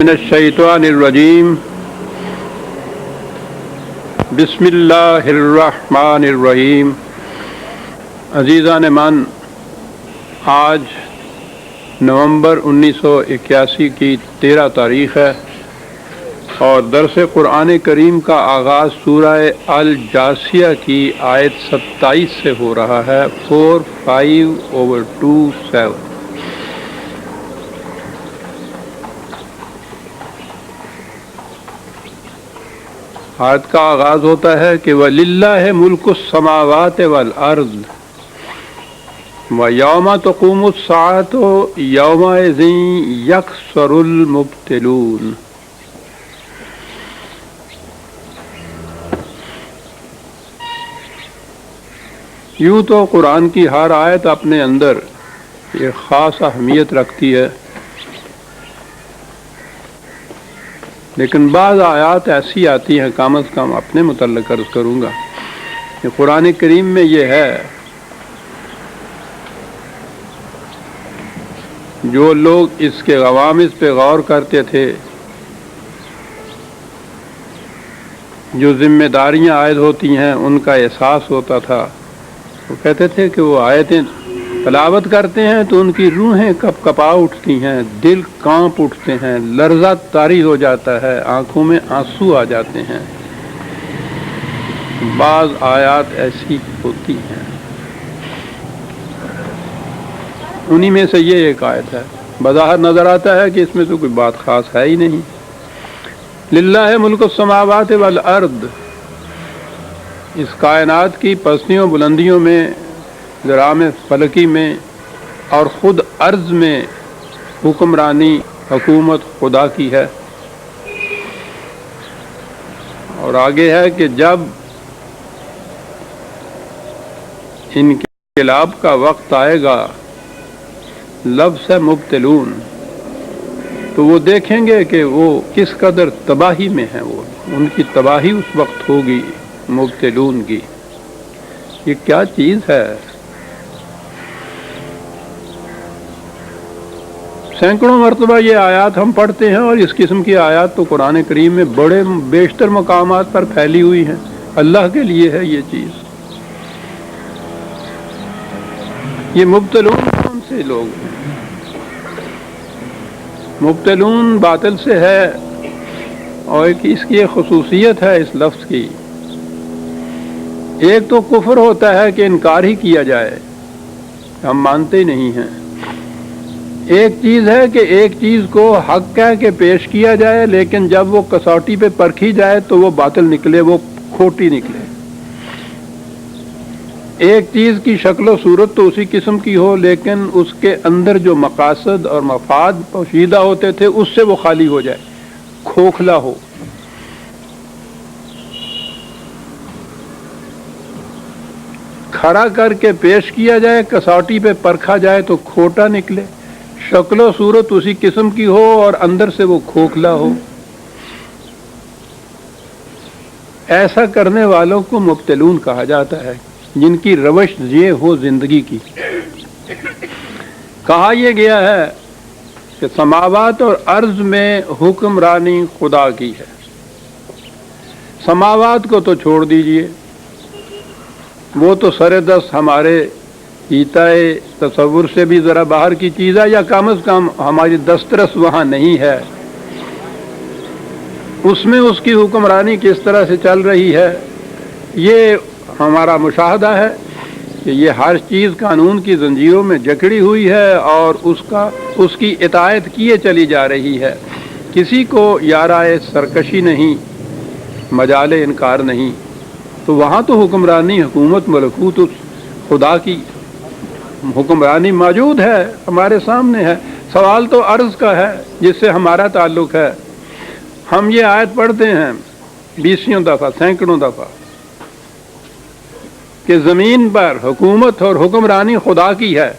من الشیطان الرجیم بسم اللہ الرحمن الرحیم۔ عزیزان من، آج نومبر 1981 کی 13 تاریخ ہے اور درس قرآن کریم کا آغاز سورہ الجاثیہ کی آیت 27 سے ہو رہا ہے۔ 4/5/2/7۔ آیت کا آغاز ہوتا ہے کہ وَلِلَّهِ مُلْكُ السَّمَاوَاتِ وَالْأَرْضِ وَيَوْمَ تَقُومُ السَّاعَةُ يَوْمَئِذٍ يَخْسَرُ الْمُبْطِلُونَ۔ یوں تو قرآن کی ہر آیت اپنے اندر ایک خاص اہمیت رکھتی ہے، لیکن بعض آیات ایسی آتی ہیں، کم از کم اپنے متعلق عرض کروں گا کہ قرآن کریم میں یہ ہے، جو لوگ اس کے غوامض پہ غور کرتے تھے، جو ذمہ داریاں عائد ہوتی ہیں ان کا احساس ہوتا تھا، وہ کہتے تھے کہ وہ آیتیں تلاوت کرتے ہیں تو ان کی روحیں کپ کپا اٹھتی ہیں، دل کانپ اٹھتے ہیں، لرزہ طاری ہو جاتا ہے، آنکھوں میں آنسو آ جاتے ہیں۔ بعض آیات ایسی ہوتی ہیں، انہی میں سے یہ ایک آیت ہے۔ بظاہر نظر آتا ہے کہ اس میں تو کوئی بات خاص ہے ہی نہیں۔ للہ ملک السماوات والارض، اس کائنات کی پستیوں بلندیوں میں، ذرام فلکی میں اور خود ارض میں حکمرانی حکومت خدا کی ہے۔ اور آگے ہے کہ جب انقلاب کا وقت آئے گا، لفظ ہے مبتلون، تو وہ دیکھیں گے کہ وہ کس قدر تباہی میں ہیں، وہ ان کی تباہی اس وقت ہوگی مبتلون کی۔ یہ کیا چیز ہے؟ سینکڑوں مرتبہ یہ آیات ہم پڑھتے ہیں، اور اس قسم کی آیات تو قرآن کریم میں بڑے بیشتر مقامات پر پھیلی ہوئی ہیں۔ اللہ کے لیے ہے یہ چیز۔ یہ مبتلون کون سے لوگ ہیں؟ مبتلون باطل سے ہے، اور اس کی ایک خصوصیت ہے اس لفظ کی۔ ایک تو کفر ہوتا ہے کہ انکار ہی کیا جائے، ہم مانتے ہی نہیں ہیں۔ ایک چیز ہے کہ ایک چیز کو حق کہہ کے پیش کیا جائے، لیکن جب وہ کسوٹی پہ پرکھی جائے تو وہ باطل نکلے، وہ کھوٹی نکلے۔ ایک چیز کی شکل و صورت تو اسی قسم کی ہو، لیکن اس کے اندر جو مقاصد اور مفاد پوشیدہ ہوتے تھے اس سے وہ خالی ہو جائے، کھوکھلا ہو۔ کھڑا کر کے پیش کیا جائے، کسوٹی پہ پرکھا جائے تو کھوٹا نکلے، شکل و صورت اسی قسم کی ہو اور اندر سے وہ کھوکھلا ہو۔ ایسا کرنے والوں کو مبتلون کہا جاتا ہے، جن کی روش یہ ہو زندگی کی۔ کہا یہ گیا ہے کہ سماوات اور ارض میں حکمرانی خدا کی ہے۔ سماوات کو تو چھوڑ دیجئے، وہ تو سر دست ہمارے ایتائے تصور سے بھی ذرا باہر کی چیز ہے، یا کم از کم ہماری دسترس وہاں نہیں ہے۔ اس میں اس کی حکمرانی کس طرح سے چل رہی ہے، یہ ہمارا مشاہدہ ہے کہ یہ ہر چیز قانون کی زنجیروں میں جکڑی ہوئی ہے اور اس کی اطاعت کیے چلی جا رہی ہے۔ کسی کو یارائے سرکشی نہیں، مجال انکار نہیں۔ تو وہاں تو حکمرانی حکومت ملکوت خدا کی حکمرانی موجود ہے، ہمارے سامنے ہے۔ سوال تو عرض کا ہے جس سے ہمارا تعلق ہے۔ ہم یہ آیت پڑھتے ہیں 20 دفعہ، سینکڑوں دفعہ، کہ زمین پر حکومت اور حکمرانی خدا کی ہے۔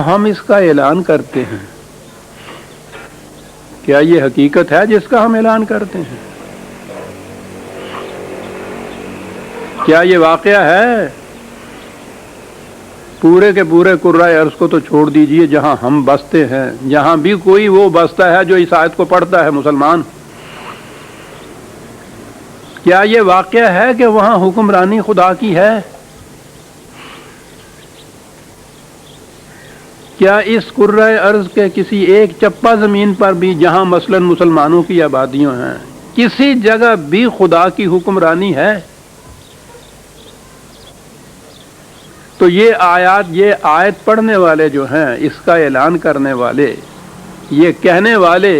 ہم اس کا اعلان کرتے ہیں۔ کیا یہ حقیقت ہے جس کا ہم اعلان کرتے ہیں؟ کیا یہ واقعہ ہے؟ پورے کے پورے قرۂ ارض کو تو چھوڑ دیجئے جہاں ہم بستے ہیں، جہاں بھی کوئی وہ بستا ہے جو اس آیت کو پڑھتا ہے مسلمان، کیا یہ واقعہ ہے کہ وہاں حکمرانی خدا کی ہے؟ کیا اس قرۂ ارض کے کسی ایک چپا زمین پر بھی جہاں مثلا مسلمانوں کی آبادیاں ہیں، کسی جگہ بھی خدا کی حکمرانی ہے؟ تو یہ آیت پڑھنے والے جو ہیں، اس کا اعلان کرنے والے، یہ کہنے والے،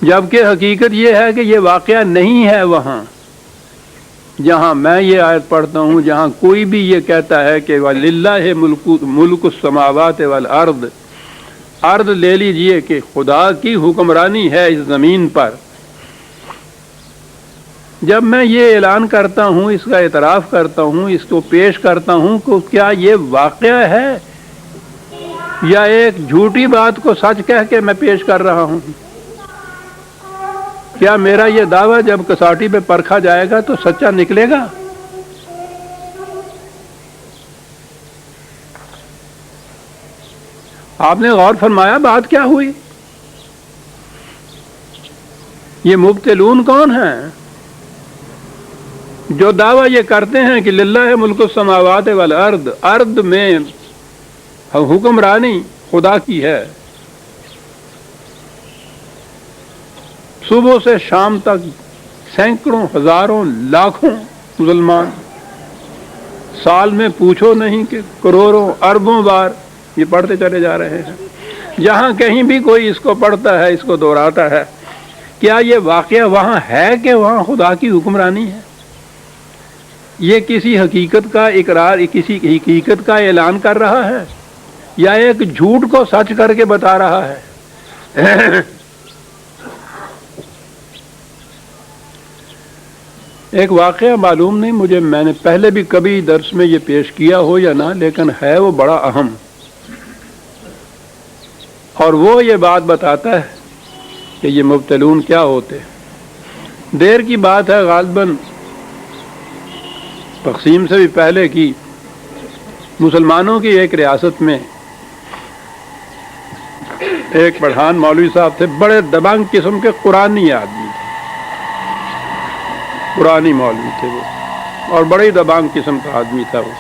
جبکہ حقیقت یہ ہے کہ یہ واقعہ نہیں ہے وہاں جہاں میں یہ آیت پڑھتا ہوں، جہاں کوئی بھی یہ کہتا ہے کہ وَلِلَّهِ مُلْكُ السَّمَاوَاتِ وَالْأَرْضِ، ارض لے لیجئے کہ خدا کی حکمرانی ہے اس زمین پر۔ جب میں یہ اعلان کرتا ہوں، اس کا اعتراف کرتا ہوں، اس کو پیش کرتا ہوں کہ کیا یہ واقعہ ہے یا ایک جھوٹی بات کو سچ کہہ کے میں پیش کر رہا ہوں؟ کیا میرا یہ دعویٰ جب کساٹی پہ پرکھا جائے گا تو سچا نکلے گا؟ آپ نے غور فرمایا بات کیا ہوئی؟ یہ مبتلون کون ہیں جو دعویٰ یہ کرتے ہیں کہ للہ ملک السماوات والارض، ارض میں حکمرانی خدا کی ہے، صبح سے شام تک سینکڑوں ہزاروں لاکھوں مسلمان، سال میں پوچھو نہیں کہ کروڑوں اربوں بار یہ پڑھتے چلے جا رہے ہیں، جہاں کہیں بھی کوئی اس کو پڑھتا ہے، اس کو دہراتا ہے، کیا یہ واقعہ وہاں ہے کہ وہاں خدا کی حکمرانی ہے؟ یہ کسی حقیقت کا اقرار، کسی حقیقت کا اعلان کر رہا ہے یا ایک جھوٹ کو سچ کر کے بتا رہا ہے؟ ایک واقعہ معلوم نہیں مجھے، میں نے پہلے بھی کبھی درس میں یہ پیش کیا ہو یا نہ، لیکن ہے وہ بڑا اہم، اور وہ یہ بات بتاتا ہے کہ یہ مبتلون کیا ہوتے۔ دیر کی بات ہے، غالباً تقسیم سے بھی پہلے کی، مسلمانوں کی ایک ریاست میں ایک پٹھان مولوی صاحب تھے، بڑے دبنگ قسم کے قرآنی آدمی تھے، قرآنی مولوی تھے وہ، اور بڑی دبنگ قسم کا آدمی تھا وہ۔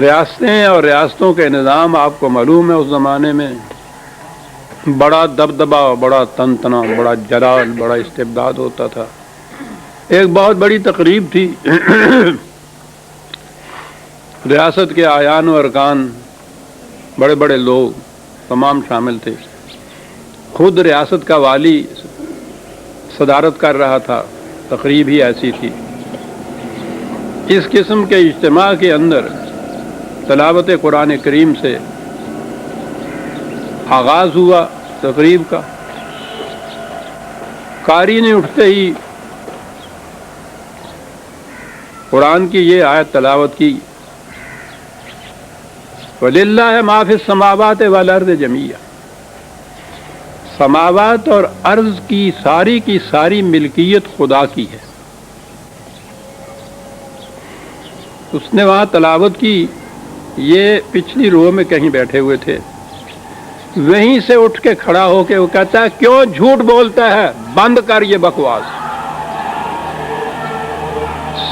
ریاستیں اور ریاستوں کے نظام آپ کو معلوم ہے، اس زمانے میں بڑا دبدبا، بڑا تنتنا، بڑا جلال، بڑا استبداد ہوتا تھا۔ ایک بہت بڑی تقریب تھی، ریاست کے اعیان و ارکان، بڑے بڑے لوگ تمام شامل تھے، خود ریاست کا والی صدارت کر رہا تھا، تقریب ہی ایسی تھی۔ اس قسم کے اجتماع کے اندر تلاوت قرآن کریم سے آغاز ہوا تقریب کا۔ قاری نے اٹھتے ہی قرآن کی یہ آیت تلاوت کی، وَلِلَّهِ مَا فِي السَّمَاوَاتِ وَالْأَرْضِ جَمِيعًا، سماوات اور ارض کی ساری ملکیت خدا کی ہے۔ اس نے وہاں تلاوت کی، یہ پچھلی رو میں کہیں بیٹھے ہوئے تھے، وہیں سے اٹھ کے کھڑا ہو کے وہ کہتا ہے کیوں جھوٹ بولتا ہے، بند کر یہ بکواس۔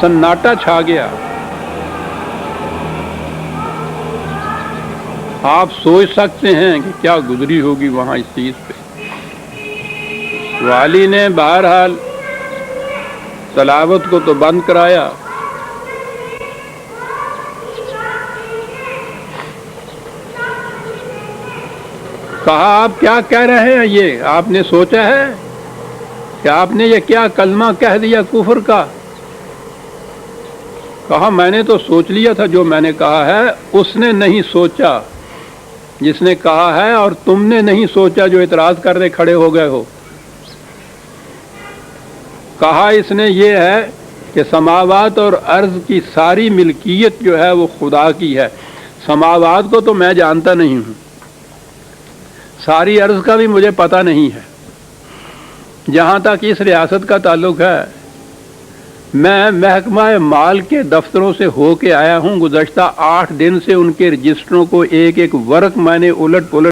سناٹا چھا گیا۔ آپ سوچ سکتے ہیں کہ کیا گزری ہوگی وہاں اس چیز پہ۔ والی نے بہرحال تلاوت کو تو بند کرایا، کہا آپ کیا کہہ رہے ہیں، یہ آپ نے سوچا ہے کہ آپ نے یہ کیا کلمہ کہہ دیا کفر کا؟ کہا میں نے تو سوچ لیا تھا، جو میں نے کہا ہے اس نے نہیں سوچا جس نے کہا ہے، اور تم نے نہیں سوچا جو اعتراض کرنے کھڑے ہو گئے ہو۔ کہا اس نے یہ ہے کہ سماوات اور ارض کی ساری ملکیت جو ہے وہ خدا کی ہے۔ سماوات کو تو میں جانتا نہیں ہوں، ساری ارض کا بھی مجھے پتہ نہیں ہے۔ جہاں تک اس ریاست کا تعلق ہے، میں محکمہ مال کے دفتروں سے ہو کے آیا ہوں. گزشتہ 8 دن سے ان کے رجسٹروں کو ایک ایک ورق میں نے الٹ پلٹ